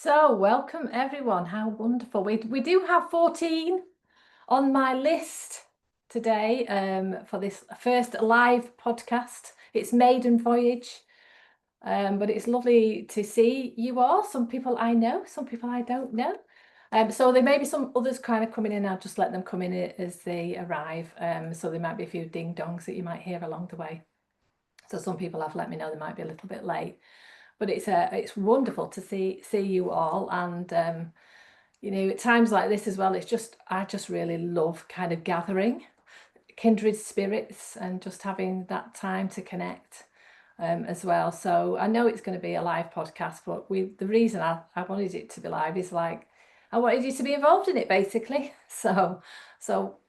So, welcome everyone. How wonderful. We do have 14 on my list today for this first live podcast. It's maiden voyage, but it's lovely to see you all. Some people I know, some people I don't know. So there may be some others kind of coming in. I'll just let them come in as they arrive. So there might be a few ding dongs that you might hear along the way. So some people have let me know they might be a little bit late. But it's wonderful to see you all, and at times like this as well, I just really love kind of gathering kindred spirits and just having that time to connect as well. So I know it's going to be a live podcast, but the reason I wanted it to be live is like I wanted you to be involved in it basically. So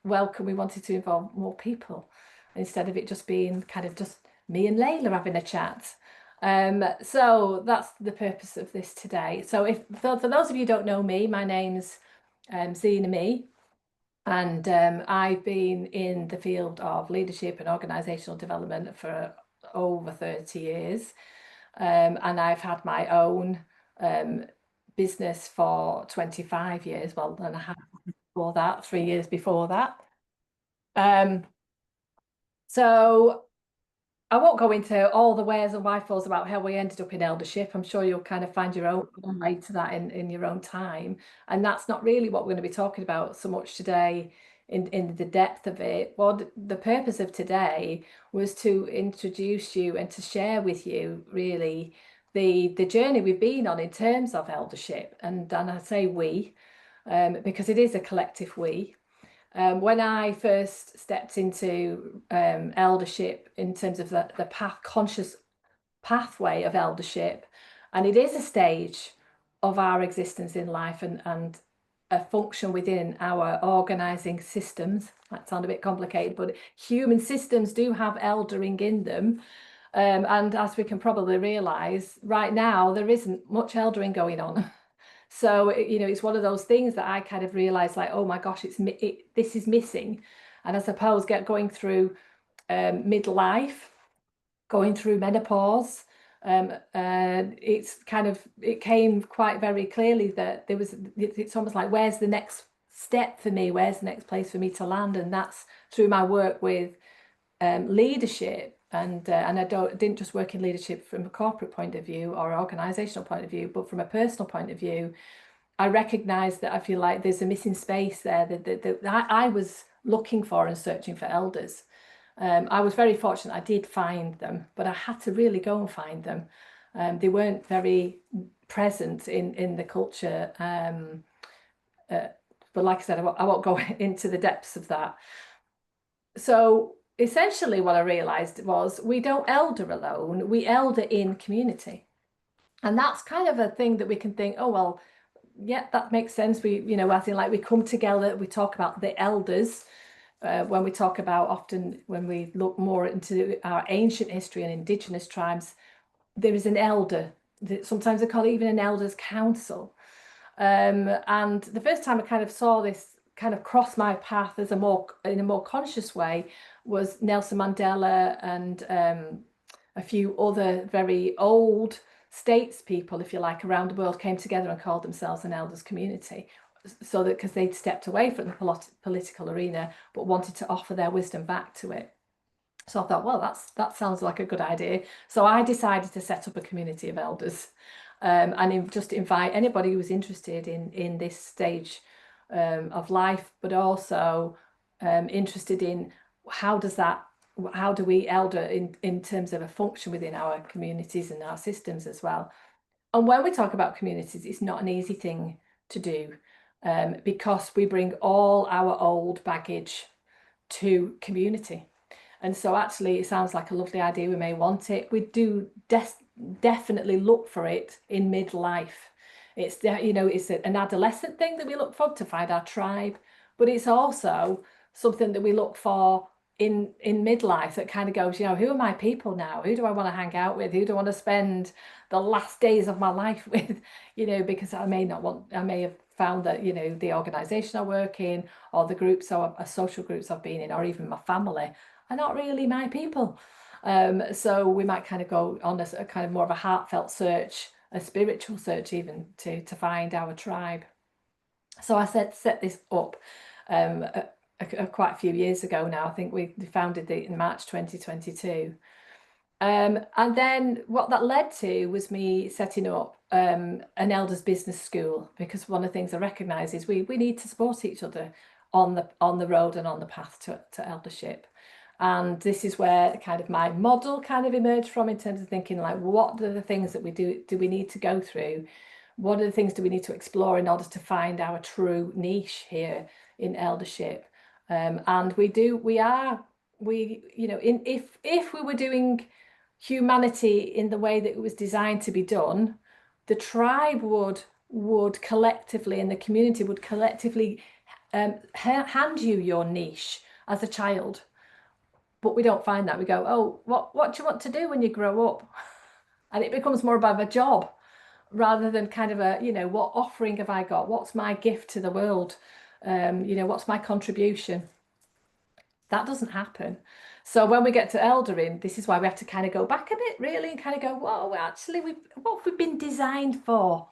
welcome. We wanted to involve more people instead of it just being kind of just me and Laila having a chat. So that's the purpose of this today. So for those of you who don't know me, my name's Zena Me, and I've been in the field of leadership and organisational development for over 30 years, and I've had my own business for 25 years. Well, and I had before that, 3 years before that. So I won't go into all the wheres and wherefores about how we ended up in eldership. I'm sure you'll kind of find your own way to that in your own time. And that's not really what we're going to be talking about so much today in the depth of it. Well, the purpose of today was to introduce you and to share with you really the journey we've been on in terms of eldership. And I say we, because it is a collective we. When I first stepped into eldership in terms of the conscious pathway of eldership, and it is a stage of our existence in life and a function within our organising systems. That sounds a bit complicated, but human systems do have eldering in them. And as we can probably realise, right now, there isn't much eldering going on. So, it's one of those things that I kind of realized like, oh my gosh, this is missing. And I suppose going through midlife, going through menopause, it came quite very clearly that it's almost like, where's the next step for me? Where's the next place for me to land? And that's through my work with leadership. And I didn't just work in leadership from a corporate point of view or organizational point of view, but from a personal point of view. I recognize that I feel like there's a missing space there that I was looking for and searching for elders. I was very fortunate I did find them, but I had to really go and find them. They weren't very present in the culture. But like I said, I won't go into the depths of that. So essentially what I realized was we don't elder alone, we elder in community. And that's kind of a thing that we can think, oh, well, yeah, that makes sense. I think like we come together, we talk about the elders when we talk about often when we look more into our ancient history and indigenous tribes, there is an elder. Sometimes they call it even an elders council. And the first time I kind of saw this kind of cross my path in a more conscious way was Nelson Mandela and a few other very old statespeople, if you like, around the world came together and called themselves an elders community, so that because they'd stepped away from the political arena but wanted to offer their wisdom back to it. So I thought, well, that sounds like a good idea. So I decided to set up a community of elders and just invite anybody who was interested in this stage of life, but also interested in how do we elder in terms of a function within our communities and our systems as well. And when we talk about communities, it's not an easy thing to do because we bring all our old baggage to community. And so actually it sounds like a lovely idea. We may want it. We do definitely look for it in midlife. It's an adolescent thing that we look for to find our tribe, but it's also something that we look for in midlife that kind of goes, who are my people now? Who do I want to hang out with? Who do I want to spend the last days of my life with? Because I may have found that, the organization I work in or the groups or social groups I've been in or even my family are not really my people. So we might kind of go on a kind of more of a heartfelt search a spiritual search even to find our tribe. So I set this up quite a few years ago now. I think we founded it in March 2022. And then what that led to was me setting up an Elders Business School, because one of the things I recognise is we need to support each other on the road and on the path to eldership. And this is where kind of my model kind of emerged from, in terms of thinking like, what are the things that we do we need to go through? What are the things do we need to explore in order to find our true niche here in eldership? And if we were doing humanity in the way that it was designed to be done, the tribe would collectively, and the community would collectively hand you your niche as a child. But we don't find that. We go, oh, what do you want to do when you grow up? And it becomes more about a job rather than kind of a, what offering have I got? What's my gift to the world? What's my contribution? That doesn't happen. So when we get to eldering, this is why we have to kind of go back a bit, really, and kind of go, whoa, actually, what have we been designed for?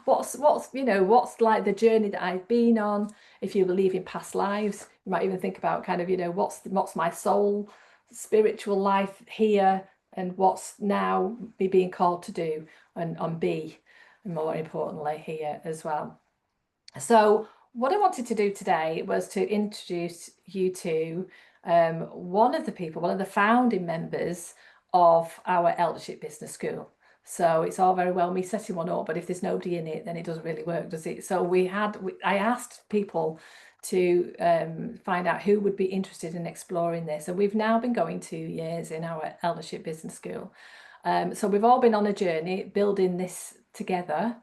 what's like the journey that I've been on? If you believe in past lives, you might even think about kind of, what's my soul, spiritual life here, and what's now me being called to do and be, and more importantly here as well. So what I wanted to do today was to introduce you to one of the founding members of our Eldership Business School. So it's all very well me setting one up, but if there's nobody in it, then it doesn't really work, does it? So I asked people to find out who would be interested in exploring this. And we've now been going 2 years in our Eldership Business School. So we've all been on a journey building this together.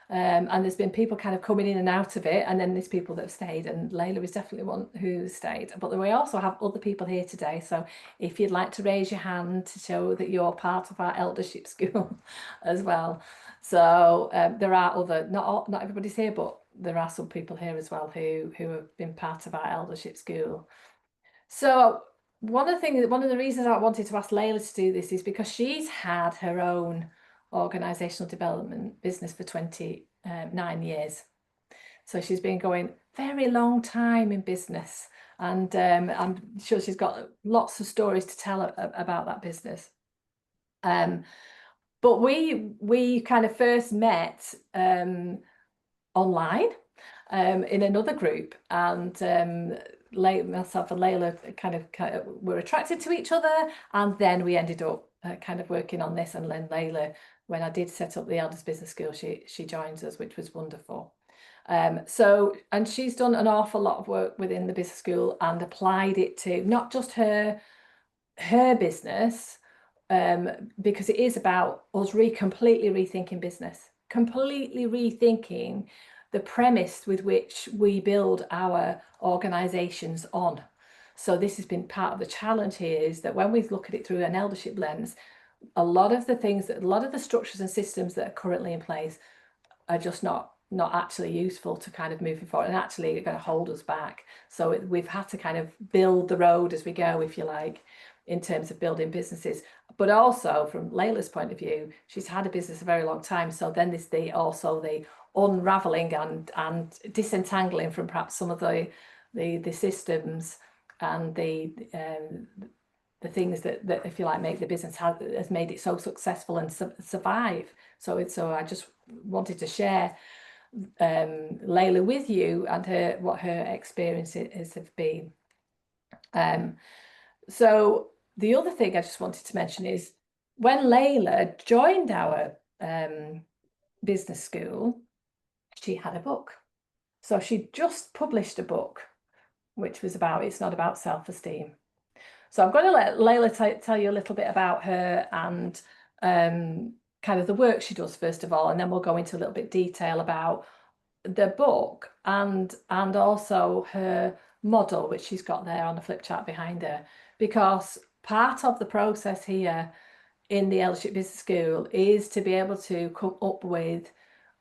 And there's been people kind of coming in and out of it, and then there's people that have stayed, and Laila is definitely one who stayed. But we also have other people here today, so if you'd like to raise your hand to show that you're part of our Eldership School as well. So there are other, not everybody's here, but there are some people here as well who have been part of our Eldership School. So one of the reasons I wanted to ask Laila to do this is because she's had her own organizational development business for 29 years. So she's been going very long time in business, and I'm sure she's got lots of stories to tell about that business. But we kind of first met online in another group, and myself and Laila kind of were attracted to each other, and then we ended up kind of working on this. And then Laila, when I did set up the Elders Business School, she joins us, which was wonderful. And she's done an awful lot of work within the business school and applied it to not just her business, because it is about us completely rethinking business, completely rethinking the premise with which we build our organizations on. So this has been part of the challenge here, is that when we look at it through an eldership lens, a lot of the structures and systems that are currently in place are just not actually useful to kind of moving forward, and actually are going to hold us back. So we've had to kind of build the road as we go, if you like, in terms of building businesses. But also from Laila's point of view, she's had a business a very long time. So then there's the unraveling and disentangling from perhaps some of the systems and the things that if you like make the business has made it so successful and survive. So I just wanted to share Laila with you and what her experiences have been. So the other thing I just wanted to mention is when Laila joined our business school, she had a book. So she just published a book, which was it's not about self-esteem. So I'm going to let Laila tell you a little bit about her and kind of the work she does first of all, and then we'll go into a little bit detail about the book and also her model, which she's got there on the flip chart behind her. Because part of the process here in the Eldership Business School is to be able to come up with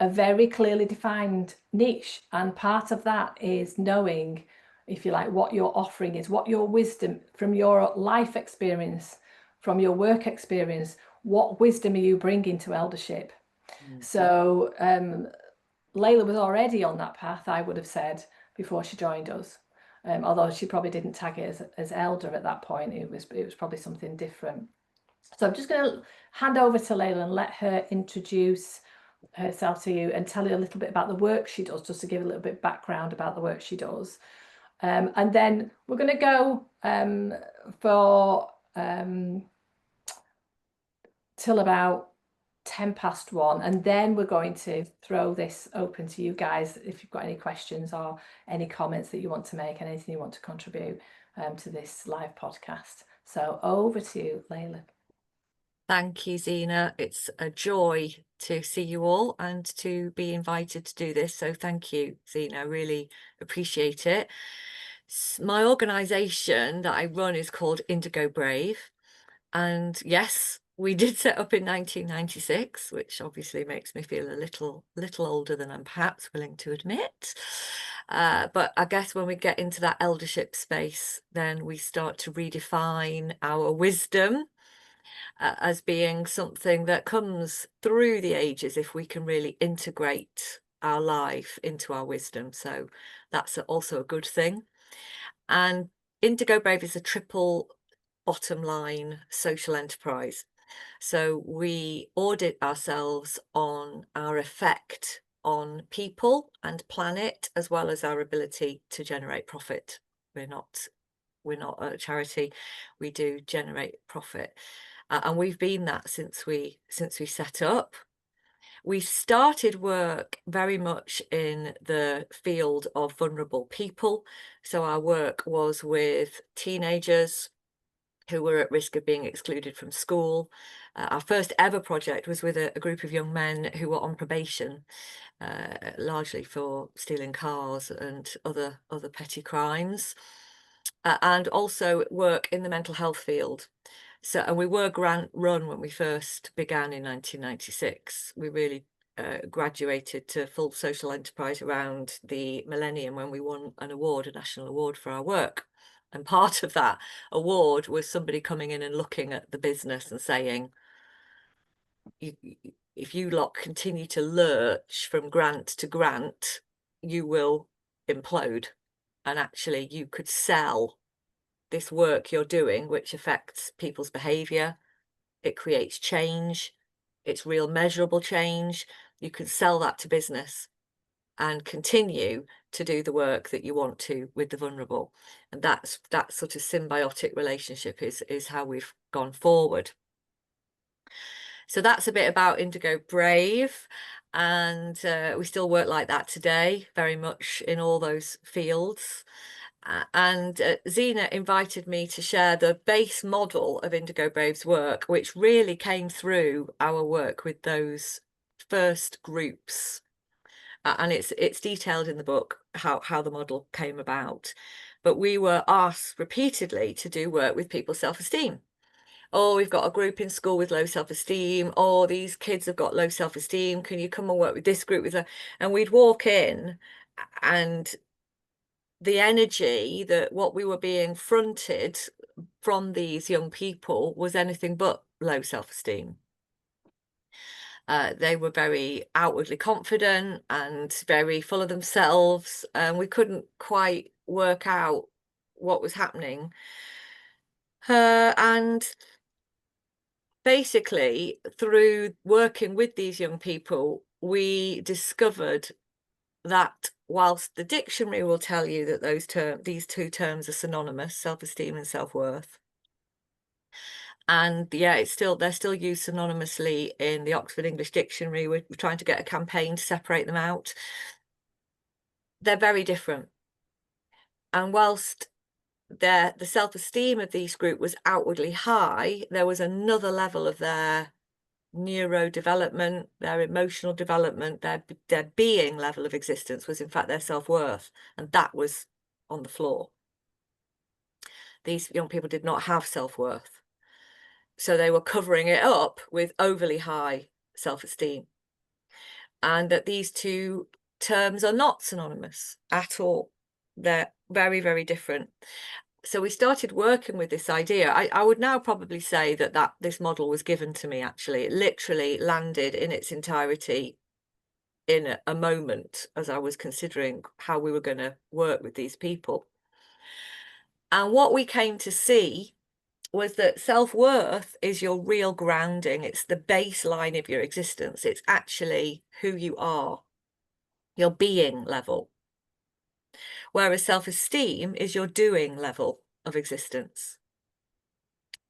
a very clearly defined niche, and part of that is knowing, if you like, what your offering is, what your wisdom from your life experience, from your work experience, what wisdom are you bringing to eldership? So Laila was already on that path, I would have said, before she joined us. Although she probably didn't tag it as elder at that point. It was probably something different. So I'm just going to hand over to Laila and let her introduce herself to you and tell you a little bit about the work she does, just to give a little bit of background about the work she does. And then we're going to go for till about 1:10, and then we're going to throw this open to you guys if you've got any questions or any comments that you want to make, anything you want to contribute to this live podcast. So over to you, Laila. Thank you, Zena. It's a joy to see you all and to be invited to do this. So thank you, Zena. I really appreciate it. My organisation that I run is called Indigo Brave. And yes, we did set up in 1996, which obviously makes me feel a little older than I'm perhaps willing to admit. But I guess when we get into that eldership space, then we start to redefine our wisdom as being something that comes through the ages if we can really integrate our life into our wisdom. So that's also a good thing. And Indigo Brave is a triple bottom line social enterprise. So we audit ourselves on our effect on people and planet, as well as our ability to generate profit. We're not a charity. We do generate profit. And we've been that since we set up. We started work very much in the field of vulnerable people. So our work was with teenagers who were at risk of being excluded from school. Our first ever project was with a group of young men who were on probation, largely for stealing cars and other petty crimes, and also work in the mental health field. So, and we were grant run when we first began in 1996. We really graduated to full social enterprise around the millennium when we won an award, a national award for our work. And part of that award was somebody coming in and looking at the business and saying, if you lot continue to lurch from grant to grant, you will implode. And actually you could sell this work you're doing, which affects people's behavior. It creates change. It's real measurable change. You can sell that to business and continue to do the work that you want to with the vulnerable. And that sort of symbiotic relationship is how we've gone forward. So that's a bit about Indigo Brave. And we still work like that today, very much in all those fields. And Zena invited me to share the base model of Indigo Brave's work, which really came through our work with those first groups. And it's detailed in the book how the model came about. But we were asked repeatedly to do work with people's self-esteem. Oh, we've got a group in school with low self-esteem. Oh, these kids have got low self-esteem. Can you come and work with this group with her? And we'd walk in, and the energy that what we were being fronted from these young people was anything but low self-esteem. They were very outwardly confident and very full of themselves, and we couldn't quite work out what was happening. And basically, through working with these young people, we discovered that whilst the dictionary will tell you that these two terms are synonymous, self-esteem and self-worth, and yeah, they're still used synonymously in the Oxford English Dictionary. We're trying to get a campaign to separate them out. They're very different. And whilst the self-esteem of these group was outwardly high, there was another level of their neurodevelopment, their emotional development, their being level of existence was in fact their self-worth, and that was on the floor. These young people did not have self-worth, so they were covering it up with overly high self-esteem, and that these two terms are not synonymous at all. They're very, very different. So we started working with this idea. I would now probably say that this model was given to me, actually. It literally landed in its entirety in a moment as I was considering how we were going to work with these people. And what we came to see was that self-worth is your real grounding. It's the baseline of your existence. It's actually who you are, your being level. Whereas self-esteem is your doing level of existence.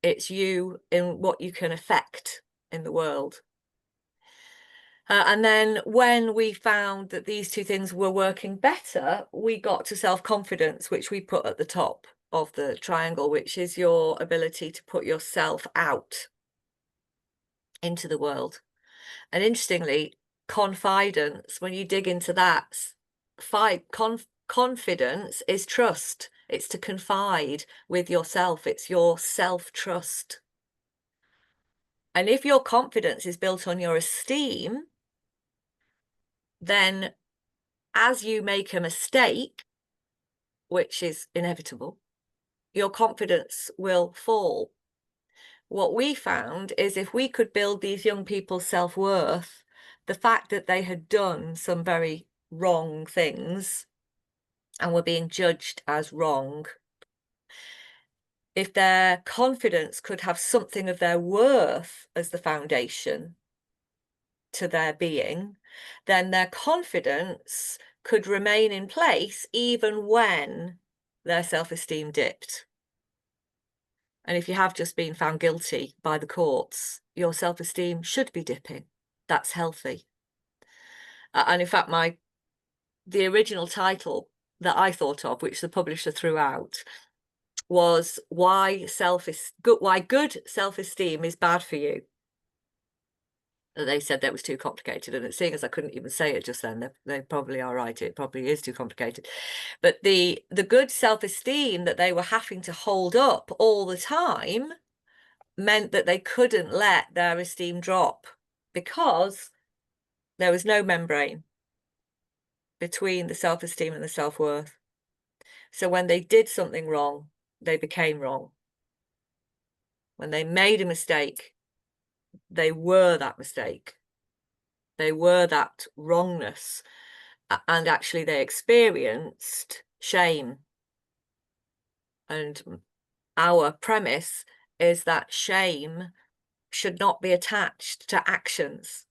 It's you in what you can affect in the world. And then when we found that these two things were working better, we got to self-confidence, which we put at the top of the triangle, which is your ability to put yourself out into the world. And interestingly, confidence, when you dig into that, confidence is trust. It's to confide with yourself. It's your self-trust. And if your confidence is built on your esteem, then as you make a mistake, which is inevitable, your confidence will fall. What we found is if we could build these young people's self-worth, the fact that they had done some very wrong things and were being judged as wrong, if their confidence could have something of their worth as the foundation to their being, then their confidence could remain in place even when their self-esteem dipped. And if you have just been found guilty by the courts, your self-esteem should be dipping. That's healthy. And in fact, the original title that I thought of, which the publisher threw out, was why good self-esteem is bad for you. They said that was too complicated, and seeing as I couldn't even say it just then, they probably are right. It probably is too complicated. But the good self-esteem that they were having to hold up all the time meant that they couldn't let their esteem drop because there was no membrane between the self-esteem and the self-worth. So when they did something wrong, they became wrong. When they made a mistake, they were that mistake. They were that wrongness. And actually they experienced shame. And our premise is that shame should not be attached to actions.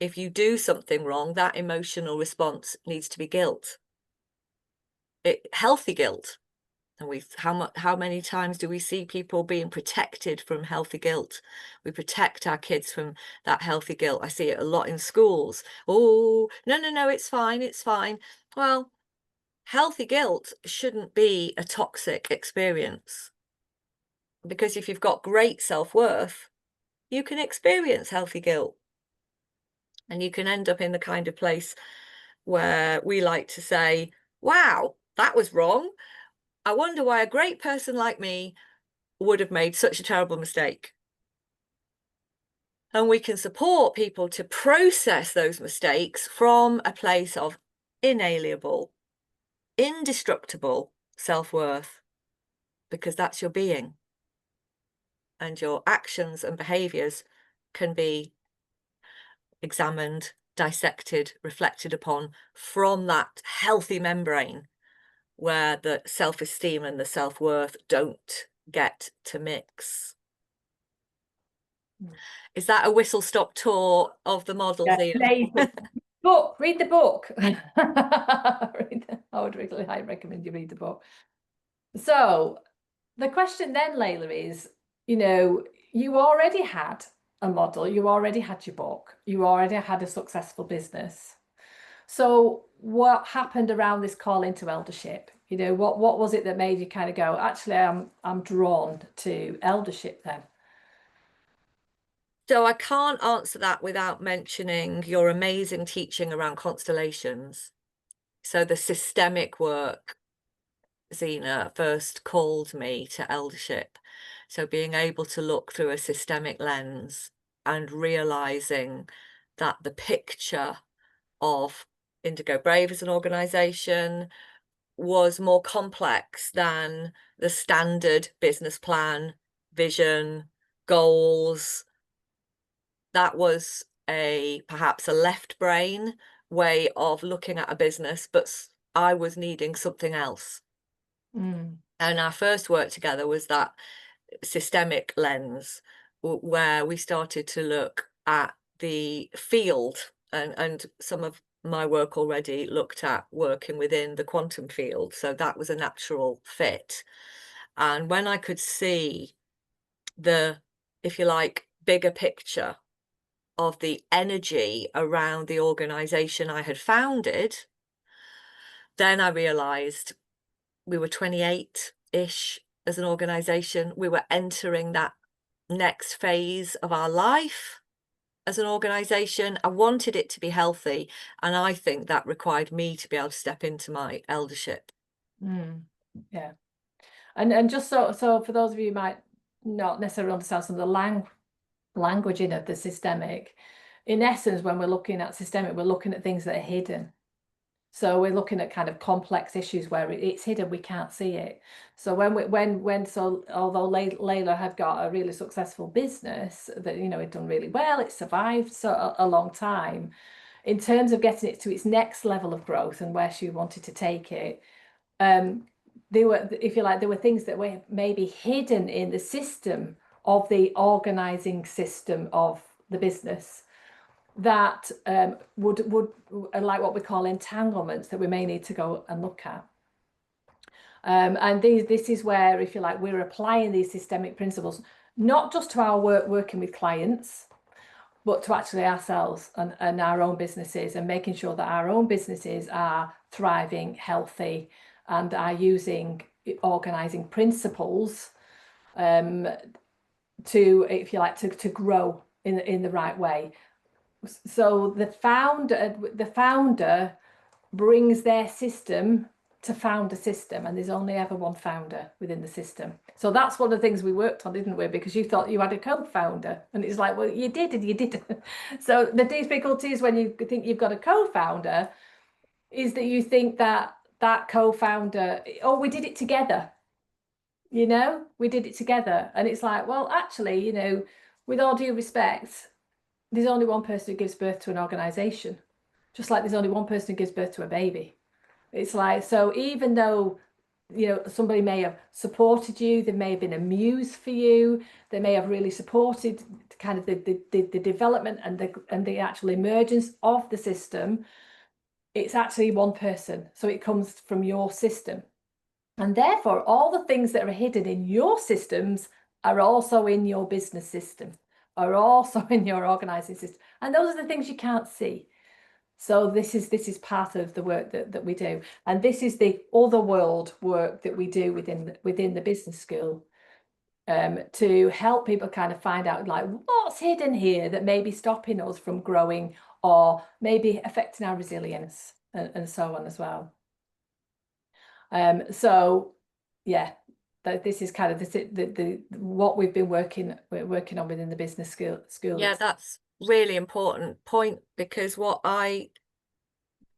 If you do something wrong, that emotional response needs to be guilt. Healthy guilt. And how many times do we see people being protected from healthy guilt? We protect our kids from that healthy guilt. I see it a lot in schools. Oh, no, it's fine, it's fine. Well, healthy guilt shouldn't be a toxic experience. Because if you've got great self-worth, you can experience healthy guilt. And you can end up in the kind of place where we like to say, wow, that was wrong. I wonder why a great person like me would have made such a terrible mistake. And we can support people to process those mistakes from a place of inalienable, indestructible self-worth, because that's your being. And your actions and behaviours can be examined, dissected, reflected upon from that healthy membrane where the self-esteem and the self-worth don't get to mix. Is that a whistle-stop tour of the model, Zena? Read the book. I would really highly recommend you read the book. So the question then, Laila, is, you already had a model, you already had your book, you already had a successful business. So what happened around this call into eldership? What was it that made you kind of go, actually, I'm drawn to eldership then? So I can't answer that without mentioning your amazing teaching around constellations. So the systemic work, Zena, first called me to eldership. So being able to look through a systemic lens and realizing that the picture of Indigo Brave as an organization, was more complex than the standard business plan, vision, goals. That was perhaps a left brain way of looking at a business, but I was needing something else. And our first work together was that systemic lens, where we started to look at the field, and some of my work already looked at working within the quantum field, so that was a natural fit. And when I could see the, if you like, bigger picture of the energy around the organization I had founded, then I realized we were 28-ish as an organization. We were entering that next phase of our life as an organization. I wanted it to be healthy, and I think that required me to be able to step into my eldership. Yeah. And just so for those of you who might not necessarily understand some of the languaging of the systemic, in essence, when we're looking at systemic, we're looking at things that are hidden. So we're looking at kind of complex issues where it's hidden, we can't see it. So although Laila had got a really successful business that, you know, had done really well, it survived a long time. In terms of getting it to its next level of growth and where she wanted to take it, there were, if you like, there were things that were maybe hidden in the system of the organizing system of the business that would like what we call entanglements that we may need to go and look at. And this is where, if you like, we're applying these systemic principles, not just to our working with clients, but to actually ourselves and our own businesses, and making sure that our own businesses are thriving, healthy, and are using organizing principles to, if you like, to grow in the right way. So the founder brings their system to found a system, and there's only ever one founder within the system. So that's one of the things we worked on, didn't we? Because you thought you had a co-founder, and it's like, well, you did and you didn't. So the difficulty is when you think you've got a co-founder is that you think that co-founder, oh, we did it together. You know, we did it together. And it's like, well, actually, you know, with all due respect, there's only one person who gives birth to an organization, just like there's only one person who gives birth to a baby. It's like, so even though, you know, somebody may have supported you, they may have been a muse for you, they may have really supported kind of the development and the actual emergence of the system, it's actually one person. So it comes from your system. And therefore, all the things that are hidden in your systems are also in your business system, are also in your organizing system. And those are the things you can't see. So this is part of the work that we do. And this is the other world work that we do within the business school, to help people kind of find out, like, what's hidden here that may be stopping us from growing, or maybe affecting our resilience, and so on as well. So yeah, this is kind of the what we've been working on within the business school. Yeah, that's really important point, because what I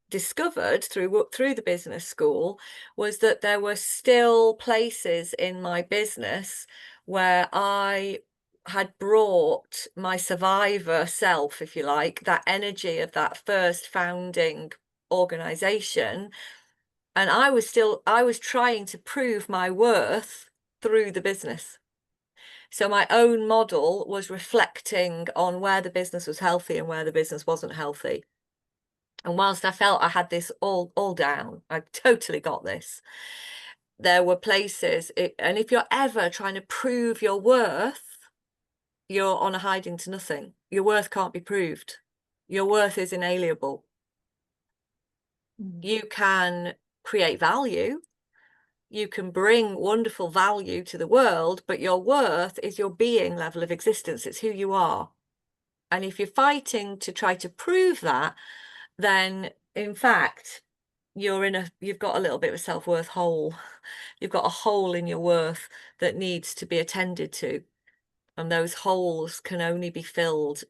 discovered through the business school was that there were still places in my business where I had brought my survivor self, if you like, that energy of that first founding organization, and I was trying to prove my worth through the business. So my own model was reflecting on where the business was healthy and where the business wasn't healthy. And whilst I felt I had this all down, I totally got this, there were places, and if you're ever trying to prove your worth, you're on a hiding to nothing. Your worth can't be proved. Your worth is inalienable. You can create value, you can bring wonderful value to the world, but your worth is your being level of existence. It's who you are. And if you're fighting to try to prove that, then in fact, you've got a little bit of a self-worth hole. You've got a hole in your worth that needs to be attended to. And those holes can only be filled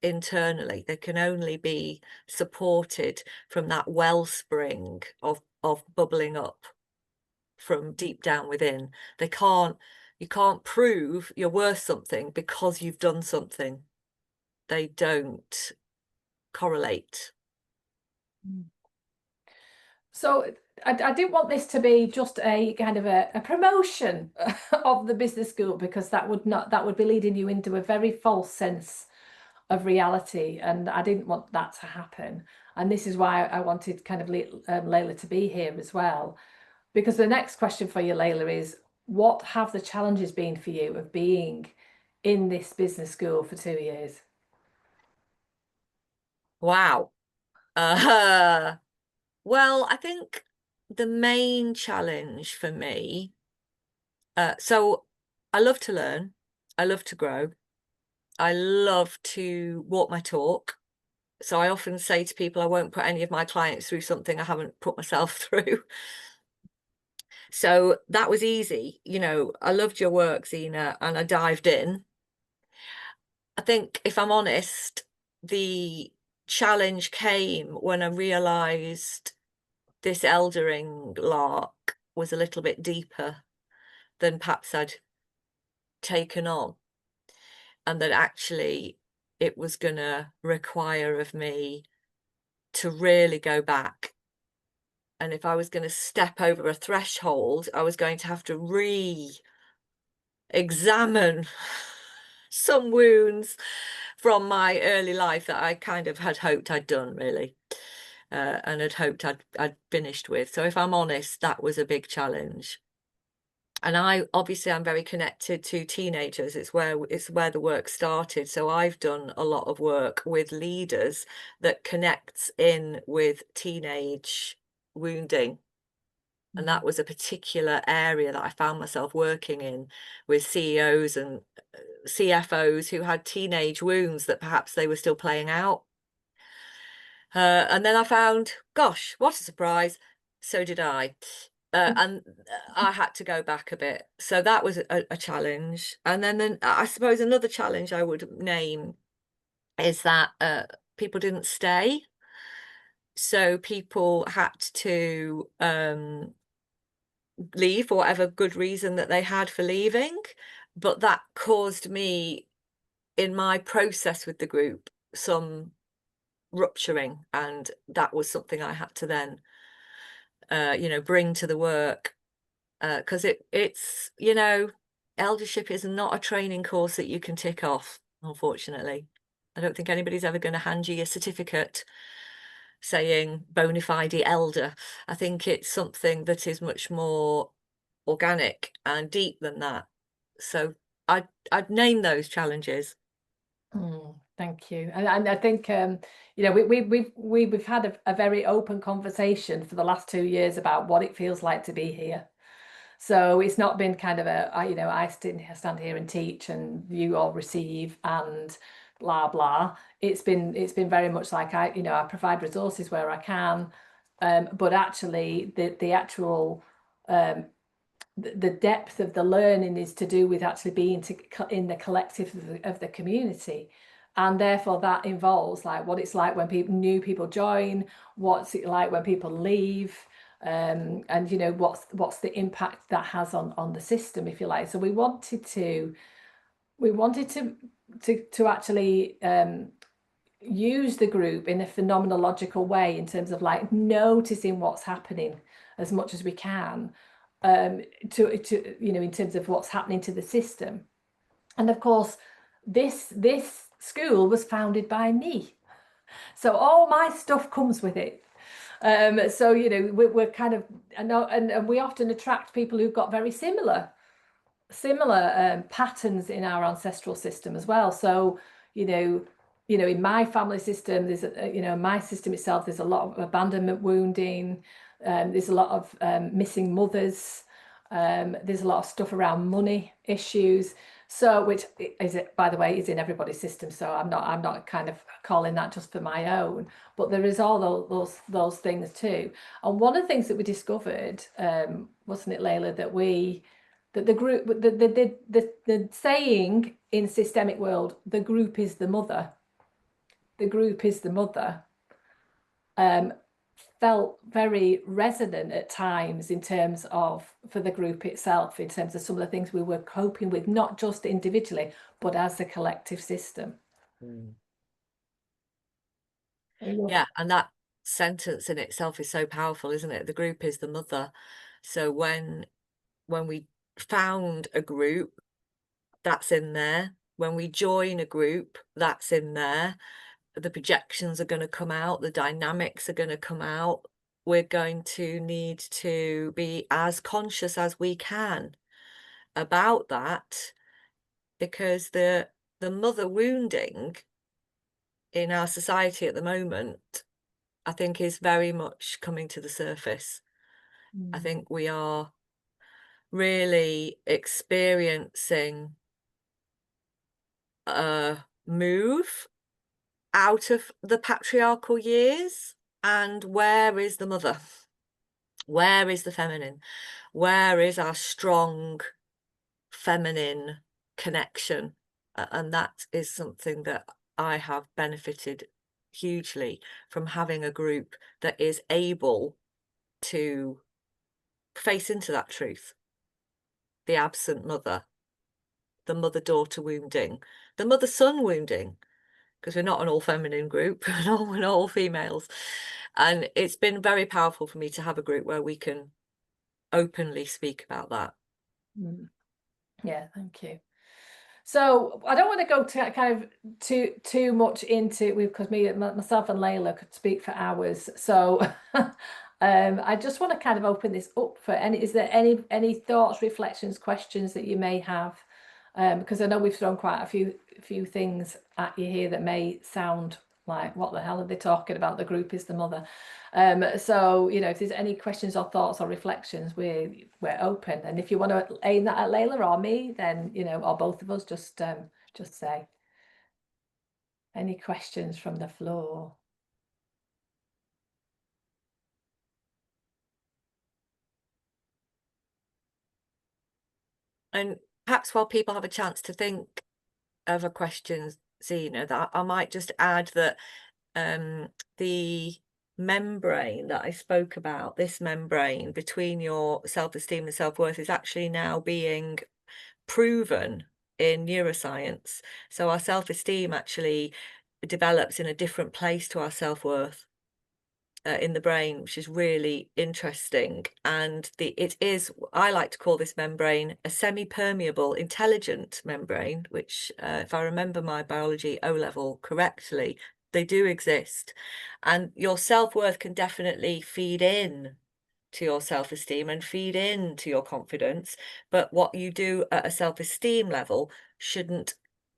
internally. They can only be supported from that wellspring of of bubbling up from deep down within. You can't prove you're worth something because you've done something. They don't correlate. So I didn't want this to be just a kind of a promotion of the business school, because that would be leading you into a very false sense of reality, and I didn't want that to happen. And this is why I wanted kind of Laila to be here as well, because the next question for you, Laila, is what have the challenges been for you of being in this business school for 2 years? Wow. Well, I think the main challenge for me, so I love to learn, I love to grow, I love to walk my talk. So I often say to people, I won't put any of my clients through something I haven't put myself through. So that was easy. You know, I loved your work, Zena, and I dived in. I think, if I'm honest, the challenge came when I realised this eldering lark was a little bit deeper than perhaps I'd taken on, and that actually it was going to require of me to really go back. And if I was going to step over a threshold, I was going to have to re-examine some wounds from my early life that I kind of had hoped I'd done, really, and had hoped I'd finished with. So if I'm honest, that was a big challenge. And I'm very connected to teenagers. It's where the work started. So I've done a lot of work with leaders that connects in with teenage wounding. And that was a particular area that I found myself working in, with CEOs and CFOs who had teenage wounds that perhaps they were still playing out. And then I found, gosh, what a surprise, so did I. And I had to go back a bit. So that was a challenge. And then I suppose another challenge I would name is that people didn't stay. So people had to leave for whatever good reason that they had for leaving. But that caused me, in my process with the group, some rupturing. And that was something I had to then, bring to the work. Because it's, eldership is not a training course that you can tick off, unfortunately. I don't think anybody's ever going to hand you a certificate saying bona fide elder. I think it's something that is much more organic and deep than that. So I'd name those challenges. Thank you. And I think we've had a very open conversation for the last 2 years about what it feels like to be here. So it's not been kind of I stand here and teach and you all receive and blah blah. It's been very much like I provide resources where I can, but actually the actual the depth of the learning is to do with actually being in the collective of the community. And therefore that involves like what it's like when new people join, what's it like when people leave, and what's the impact that has on the system, if you like. So we wanted to actually use the group in a phenomenological way, in terms of like noticing what's happening as much as we can, in terms of what's happening to the system. And of course this school was founded by me, so all my stuff comes with it. So we're kind of, and we often attract people who've got very similar patterns in our ancestral system as well. So in my family system, there's my system itself, there's a lot of abandonment wounding, there's a lot of missing mothers, there's a lot of stuff around money issues. So, which is, by the way, is in everybody's system. So I'm not kind of calling that just for my own, but there is all those things too. And one of the things that we discovered, wasn't it, Laila, that the group, the saying in systemic world, the group is the mother. The group is the mother. felt very resonant at times in terms of, for the group itself, in terms of some of the things we were coping with, not just individually, but as a collective system. Yeah, and that sentence in itself is so powerful, isn't it? The group is the mother. So when we found a group, that's in there. When we join a group, that's in there. The projections are going to come out, the dynamics are going to come out. We're going to need to be as conscious as we can about that, because the mother wounding in our society at the moment, I think, is very much coming to the surface. I think we are really experiencing a move out of the patriarchal years. And where is the mother? Where is the feminine? Where is our strong feminine connection? And that is something that I have benefited hugely from, having a group that is able to face into that truth. The absent mother, the mother-daughter wounding, the mother-son wounding, because we're not an all-feminine group, we're not all females. And it's been very powerful for me to have a group where we can openly speak about that. Yeah, thank you. So I don't want to go to kind of too much into it, because myself and Laila could speak for hours. So I just want to kind of open this up for is there any thoughts, reflections, questions that you may have? Because I know we've thrown quite a few things at you here that may sound like, what the hell are they talking about? The group is the mother. So, you know, if there's any questions or thoughts or reflections, we're open. And if you want to aim that at Laila or me, then, you know, or both of us, just say. Any questions from the floor? And perhaps while people have a chance to think of a question, Zena, that I might just add that the membrane that I spoke about, this membrane between your self-esteem and self-worth, is actually now being proven in neuroscience. So our self-esteem actually develops in a different place to our self-worth in the brain, which is really interesting. And it is, I like to call this membrane a semi-permeable intelligent membrane, which if I remember my biology O-level correctly, they do exist. And your self-worth can definitely feed in to your self-esteem and feed into your confidence, but what you do at a self-esteem level shouldn't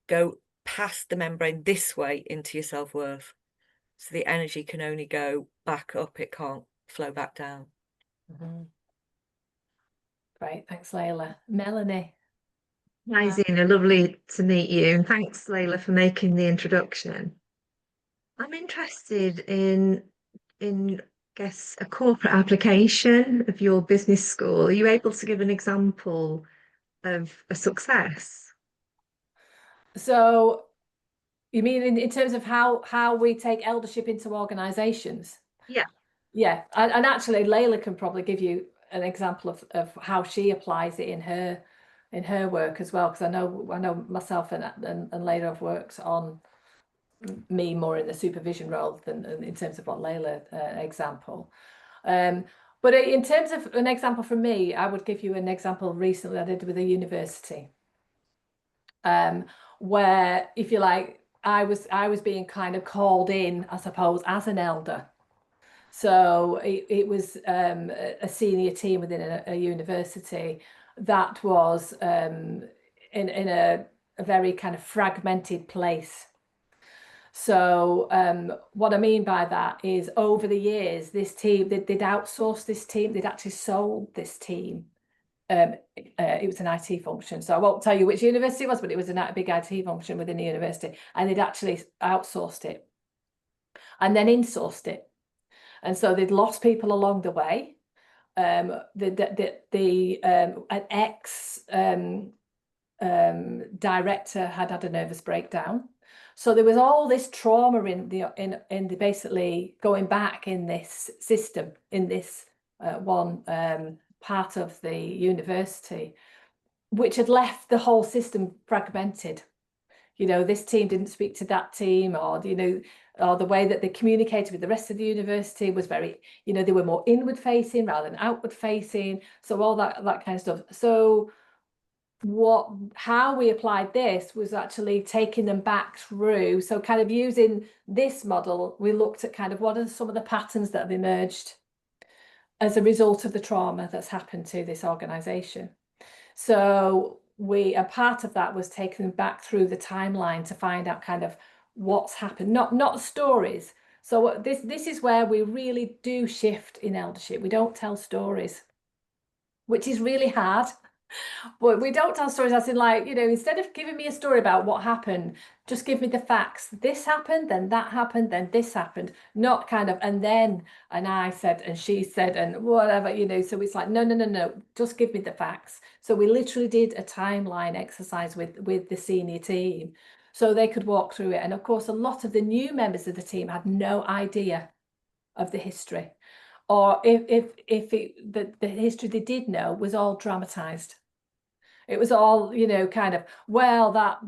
go past the membrane this way into your self-worth. So the energy can only go back up, it can't flow back down. Great, thanks, Laila. Melanie. Hi, Zena, lovely to meet you, and thanks, Laila, for making the introduction. I'm interested in guess a corporate application of your business school. Are you able to give an example of a success? So you mean in terms of how we take eldership into organizations? Yeah, and actually Laila can probably give you an example of how she applies it in her work as well, because I know myself and Laila have worked on me more in the supervision role than in terms of what Laila example. But in terms of an example from me, I would give you an example recently I did with a university, where, if you like, I was being kind of called in, I suppose, as an elder. So it was a senior team within a university that was in a very kind of fragmented place. So what I mean by that is, over the years, this team, they'd outsourced this team, they'd actually sold this team. It was an IT function, so I won't tell you which university it was, but it was a big IT function within the university, and they'd actually outsourced it and then insourced it. And so they'd lost people along the way. An ex director had a nervous breakdown. So there was all this trauma in the basically going back in this system, in this one part of the university, which had left the whole system fragmented. You know, this team didn't speak to that team, or, you know, or the way that they communicated with the rest of the university was very, you know, they were more inward facing rather than outward facing. So all that kind of stuff. So how we applied this was actually taking them back through. So kind of using this model, we looked at kind of what are some of the patterns that have emerged as a result of the trauma that's happened to this organization. So a part of that was taking them back through the timeline to find out kind of what's happened, not stories. So this is where we really do shift in eldership. We don't tell stories, which is really hard. But we don't tell stories as in, like, you know, instead of giving me a story about what happened, just give me the facts. This happened, then that happened, then this happened. Not kind of, and then, and I said, and she said, and whatever, you know. So it's like, no, just give me the facts. So we literally did a timeline exercise with the senior team, so they could walk through it. And of course, a lot of the new members of the team had no idea of the history, or if the history they did know was all dramatized. It was all, you know, kind of, well, that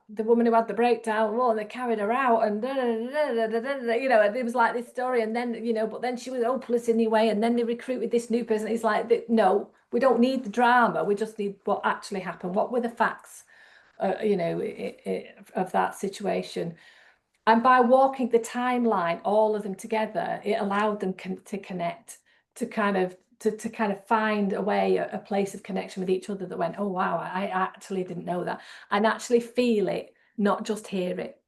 the woman who had the breakdown, well, they carried her out, and you know, and it was like this story, and then, you know, but then she was hopeless anyway, and then they recruited this new person. It's like, no, we don't need the drama. We just need what actually happened. What were the facts, you know, of that situation? And by walking the timeline, all of them together, it allowed them to connect, to kind of find a way, a place of connection with each other that went, oh wow, I actually didn't know that, and actually feel it, not just hear it.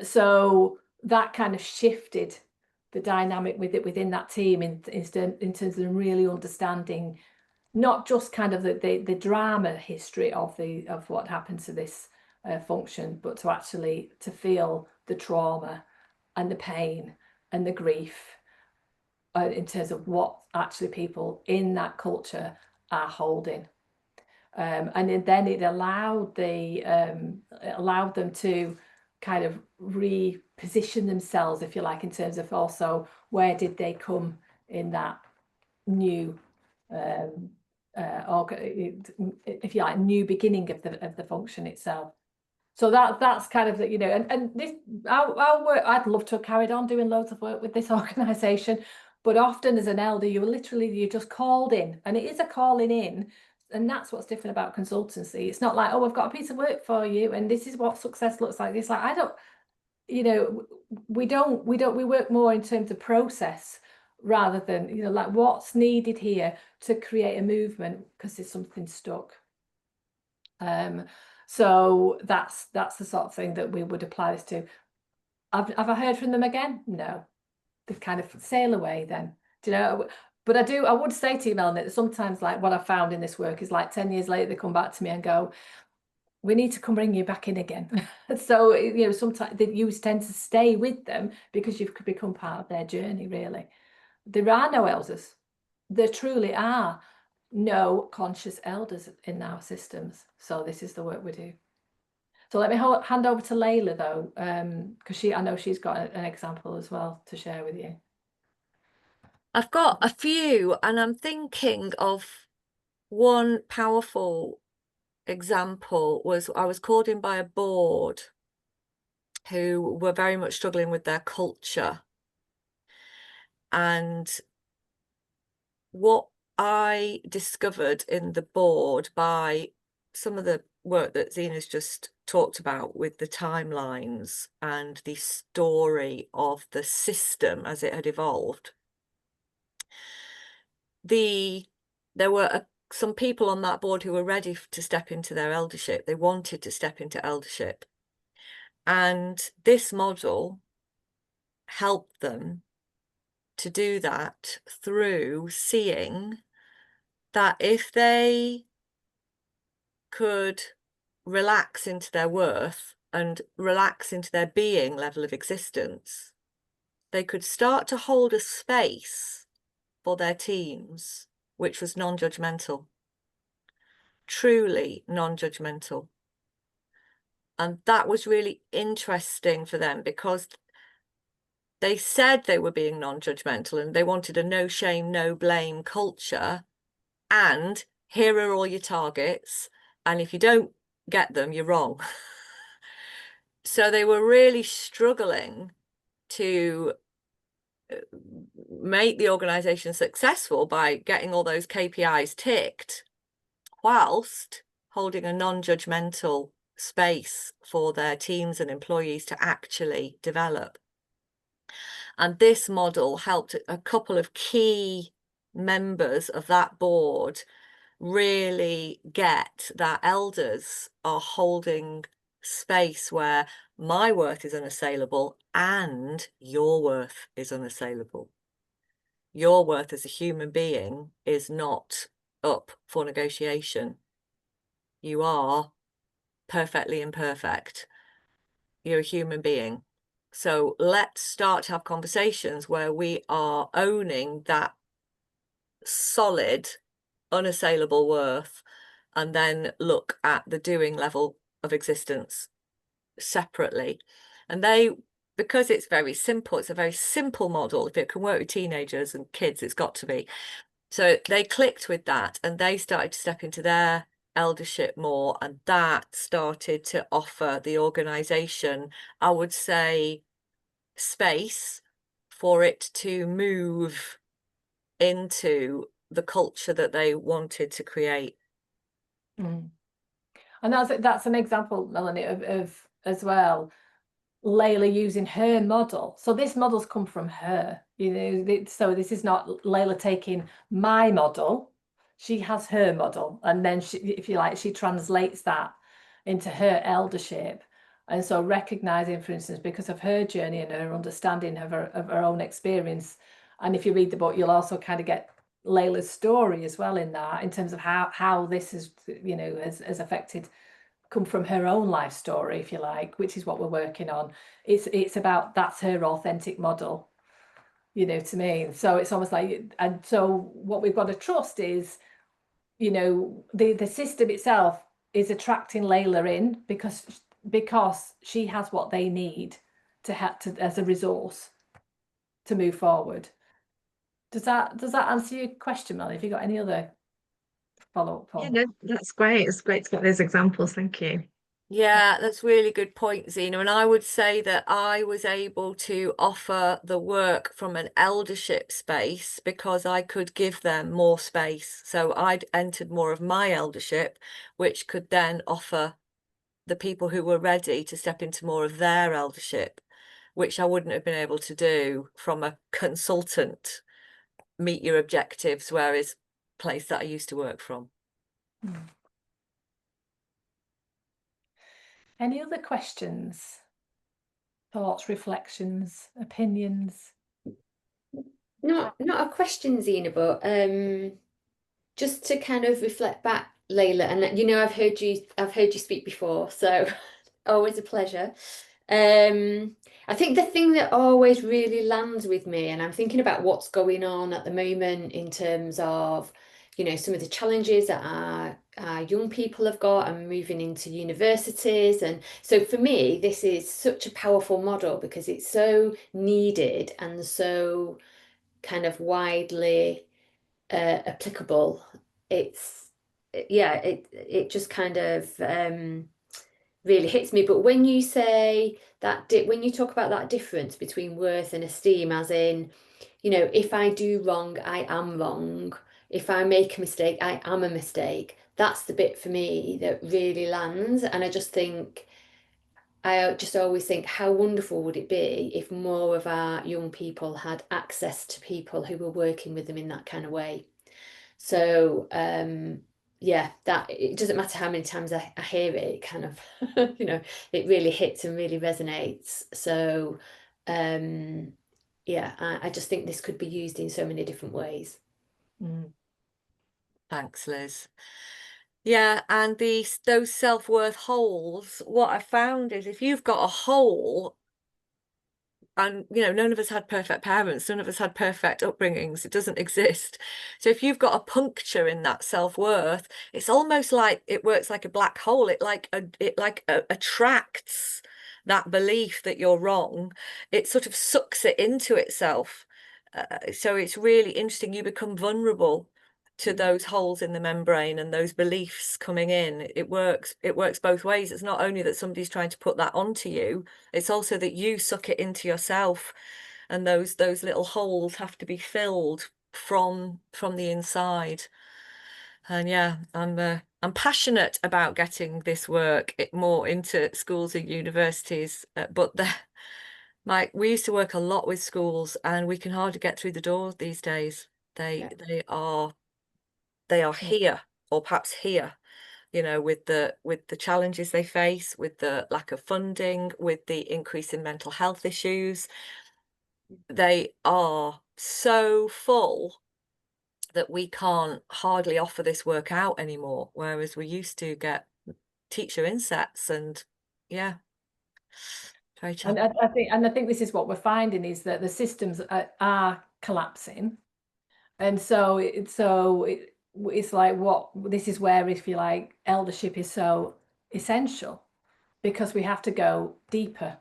So that kind of shifted the dynamic within that team in terms of really understanding not just kind of the drama history of what happened to this function, but to feel the trauma and the pain and the grief in terms of what actually people in that culture are holding. And then it allowed them to kind of reposition themselves, if you like, in terms of also where did they come in that new if you like, new beginning of the function itself. So that's kind of, you know, and this our work, I'd love to have carried on doing loads of work with this organisation, but often as an elder, you're just called in, and it is a calling in, and that's what's different about consultancy. It's not like, oh, I've got a piece of work for you, and this is what success looks like. It's like, I don't, you know, we work more in terms of process rather than, you know, like what's needed here to create a movement because there's something stuck. So that's the sort of thing that we would apply this to. Have I heard from them again? No, they kind of sail away then, do you know? But I would say to you, Melanie, that sometimes, like, what I found in this work is, like, 10 years later, they come back to me and go, we need to come bring you back in again. So, you know, sometimes you tend to stay with them because you've become part of their journey, really. There are no elders. There truly are no conscious elders in our systems. So this is the work we do. So let me hand over to Laila, though, because I know she's got an example as well to share with you. I've got a few, and I'm thinking of one powerful example. I was called in by a board who were very much struggling with their culture. And what I discovered in the board by some of the work that Zena's just talked about with the timelines and the story of the system as it had evolved, there were some people on that board who were ready to step into their eldership. They wanted to step into eldership, and this model helped them to do that through seeing that if they could relax into their worth and relax into their being level of existence, they could start to hold a space for their teams, which was non-judgmental, truly non-judgmental. And that was really interesting for them, because they said they were being non-judgmental and they wanted a no shame, no blame culture. And here are all your targets. And if you don't get them, you're wrong. So they were really struggling to make the organization successful by getting all those KPIs ticked, whilst holding a non-judgmental space for their teams and employees to actually develop. And this model helped a couple of key members of that board really get that elders are holding space where my worth is unassailable and your worth is unassailable. Your worth as a human being is not up for negotiation. You are perfectly imperfect. You're a human being. So let's start to have conversations where we are owning that solid, unassailable worth, and then look at the doing level of existence separately. And because it's very simple, it's a very simple model. If it can work with teenagers and kids, it's got to be. So they clicked with that and they started to step into their eldership more, and that started to offer the organization, I would say, space for it to move into the culture that they wanted to create. And that's an example, Melanie, of as well, Laila using her model. So this model's come from her, so this is not Laila taking my model. She has her model, and then she, if you like, she translates that into her eldership. And so recognizing, for instance, because of her journey and her understanding of her own experience, and if you read the book, you'll also kind of get Laila's story as well in that, in terms of how this is, has affected, come from her own life story, if you like, which is what we're working on. It's about, that's her authentic model, to me. So it's almost like, and so what we've got to trust is, the system itself is attracting Laila in because she has what they need to have to as a resource to move forward. Does that answer your question, Melanie? Have you got any other follow-up? Yeah, no, that's great. It's great to get those examples. Thank you. Yeah, that's a really good point, Zena. And I would say that I was able to offer the work from an eldership space because I could give them more space. So I'd entered more of my eldership, which could then offer the people who were ready to step into more of their eldership, which I wouldn't have been able to do from a consultant, meet your objectives, whereas place that I used to work from. Any other questions, thoughts, reflections, opinions? Not a question, Zena, but just to kind of reflect back, Laila, and I've heard you speak before, so always a pleasure. I think the thing that always really lands with me, and I'm thinking about what's going on at the moment in terms of, some of the challenges that our young people have got and moving into universities. And so for me, this is such a powerful model because it's so needed and so kind of widely applicable. It just kind of really hits me. But when you say that, when you talk about that difference between worth and esteem, as in, if I do wrong, I am wrong. If I make a mistake, I am a mistake. That's the bit for me that really lands. And I just always think, how wonderful would it be if more of our young people had access to people who were working with them in that kind of way. So that it doesn't matter how many times I hear it, it kind of it really hits and really resonates. So I just think this could be used in so many different ways. Thanks, Liz. Yeah, and those self-worth holes, what I found is if you've got a hole and you know, none of us had perfect parents, none of us had perfect upbringings. It doesn't exist. So if you've got a puncture in that self-worth, it's almost like it works like a black hole. It attracts that belief that you're wrong. It sort of sucks it into itself. So it's really interesting. You become vulnerable to those holes in the membrane and those beliefs coming in. It works both ways. It's not only that somebody's trying to put that onto you, it's also that you suck it into yourself, and those little holes have to be filled from the inside. And yeah, I'm passionate about getting this work more into schools and universities, but we used to work a lot with schools, and we can hardly get through the door these days. They are here, or perhaps here, you know, with the challenges they face, with the lack of funding, with the increase in mental health issues. They are so full that we can't hardly offer this work out anymore, whereas we used to get teacher insets. And yeah, very challenging. And I think this is what we're finding, is that the systems are collapsing. And so it's like, this is where, if you like, eldership is so essential, because we have to go deeper.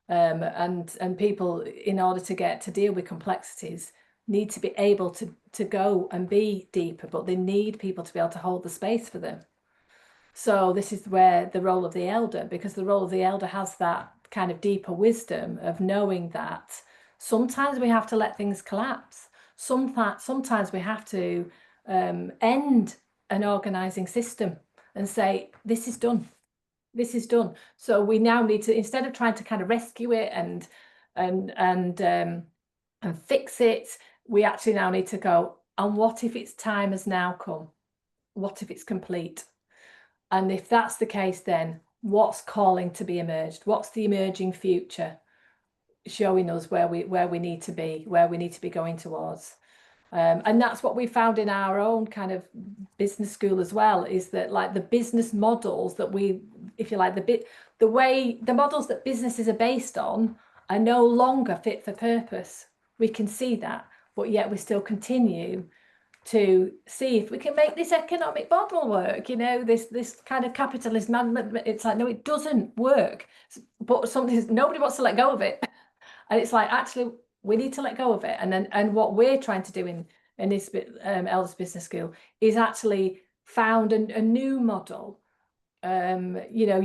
And people, in order to deal with complexities, need to be able to go and be deeper, but they need people to be able to hold the space for them. So this is where the role of the elder, because the role of the elder has that kind of deeper wisdom of knowing that sometimes we have to let things collapse. Sometimes we have to end an organizing system and say, this is done. This is done. So we now need to, instead of trying to kind of rescue it and fix it, we actually now need to go, and what if its time has now come? What if it's complete? And if that's the case, then what's calling to be emerged? What's the emerging future showing us where we need to be, where we need to be going towards? And that's what we found in our own kind of business school as well, is that, like, the business models that we, if you like, the models that businesses are based on are no longer fit for purpose. We can see that, but yet we still continue to see if we can make this economic model work, you know, this kind of capitalist management. It's like, no, it doesn't work, but nobody wants to let go of it. And it's like, actually, we need to let go of it. And what we're trying to do in this Elders Business School is actually found a new model. You know,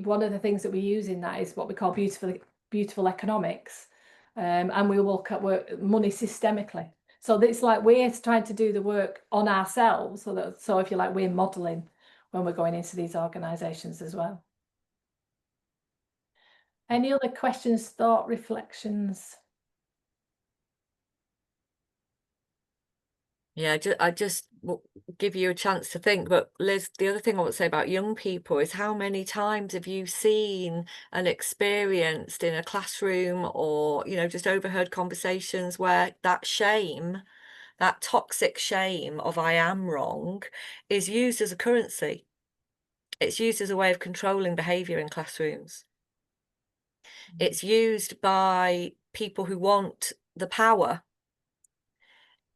one of the things that we use in that is what we call beautiful economics. And we look at money systemically. So it's like we're trying to do the work on ourselves. So if you like, we're modeling when we're going into these organizations as well. Any other questions, thought, reflections? Yeah, I just give you a chance to think. But Liz, the other thing I want to say about young people is, how many times have you seen and experienced in a classroom, or, you know, just overheard conversations where that shame, that toxic shame of I am wrong, is used as a currency. It's used as a way of controlling behavior in classrooms. It's used by people who want the power,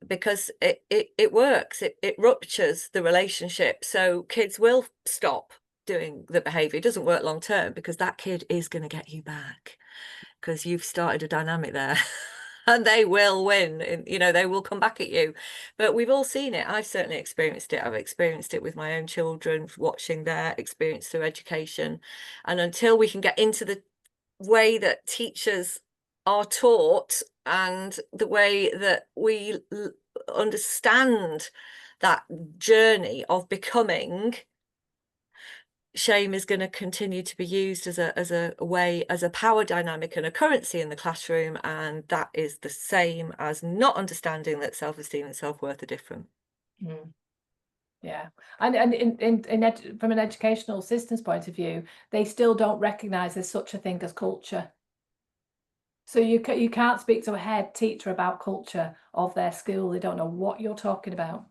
because it works. It ruptures the relationship. So kids will stop doing the behavior. It doesn't work long term, because that kid is going to get you back, because you've started a dynamic there. And they will win, and, you know, they will come back at you. But we've all seen it. I've certainly experienced it. I've experienced it with my own children, watching their experience through education. And until we can get into the way that teachers are taught, and the way that we understand that journey of becoming, shame is going to continue to be used as a power dynamic and a currency in the classroom. And that is the same as not understanding that self-esteem and self-worth are different. Yeah, and from an educational systems point of view, they still don't recognise there's such a thing as culture. So you can't speak to a head teacher about culture of their school. They don't know what you're talking about,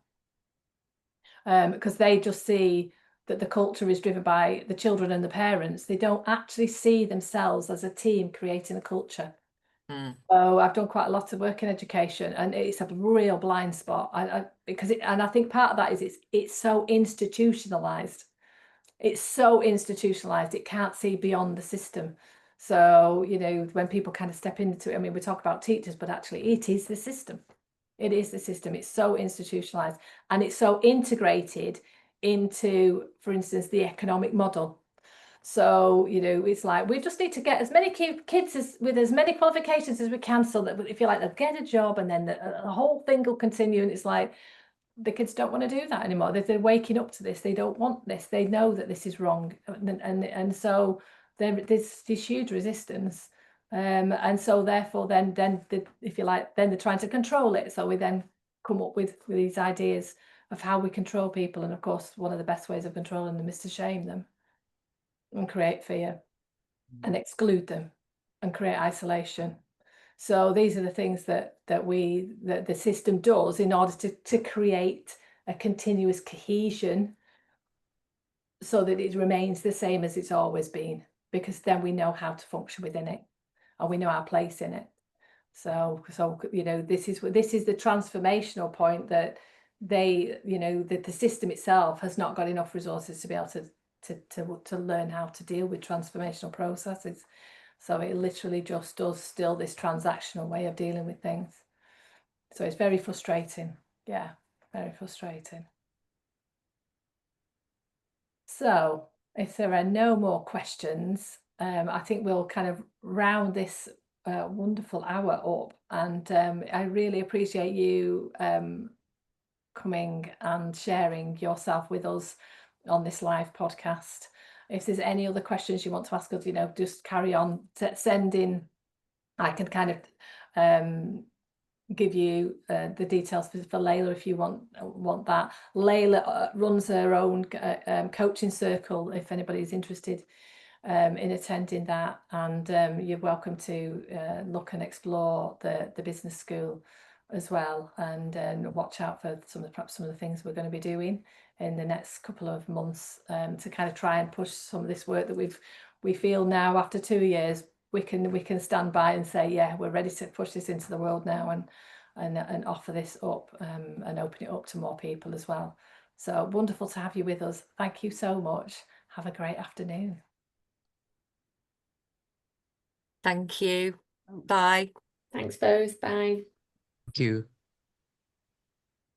because they just see that the culture is driven by the children and the parents. They don't actually see themselves as a team creating a culture. So I've done quite a lot of work in education, and it's a real blind spot. And I think part of that is it's so institutionalized. It's so institutionalized. It can't see beyond the system. So, you know, when people kind of step into it, I mean, we talk about teachers, but actually it is the system. It is the system. It's so institutionalized, and it's so integrated into, for instance, the economic model. So, you know, it's like we just need to get as many kids with as many qualifications as we can, so that if you like, they'll get a job, and then the whole thing will continue. And it's like, the kids don't want to do that anymore. They're waking up to this. They don't want this. They know that this is wrong, and so there's this huge resistance. And so therefore, then if you like, then they're trying to control it. So we then come up with these ideas of how we control people. And of course, one of the best ways of controlling them is to shame them and create fear and exclude them and create isolation. So these are the things that the system does in order to create a continuous cohesion, so that it remains the same as it's always been, because then we know how to function within it, and we know our place in it. So you know, this is the transformational point, that they, you know, that the system itself has not got enough resources to be able to learn how to deal with transformational processes. So it literally just does still this transactional way of dealing with things. So it's very frustrating. Yeah, very frustrating. So if there are no more questions, I think we'll kind of round this wonderful hour up. And I really appreciate you coming and sharing yourself with us on this live podcast. If there's any other questions you want to ask us, you know, just carry on sending. I can kind of give you the details for Laila if you want that. Laila runs her own coaching circle if anybody's interested in attending that, and you're welcome to look and explore the business school as well, and watch out for perhaps some of the things we're going to be doing in the next couple of months, to kind of try and push some of this work that we feel now after 2 years we can stand by and say, yeah, we're ready to push this into the world now, and offer this up, and open it up to more people as well. So wonderful to have you with us. Thank you so much. Have a great afternoon. Thank you. Bye. Thanks both. Bye. Thank you.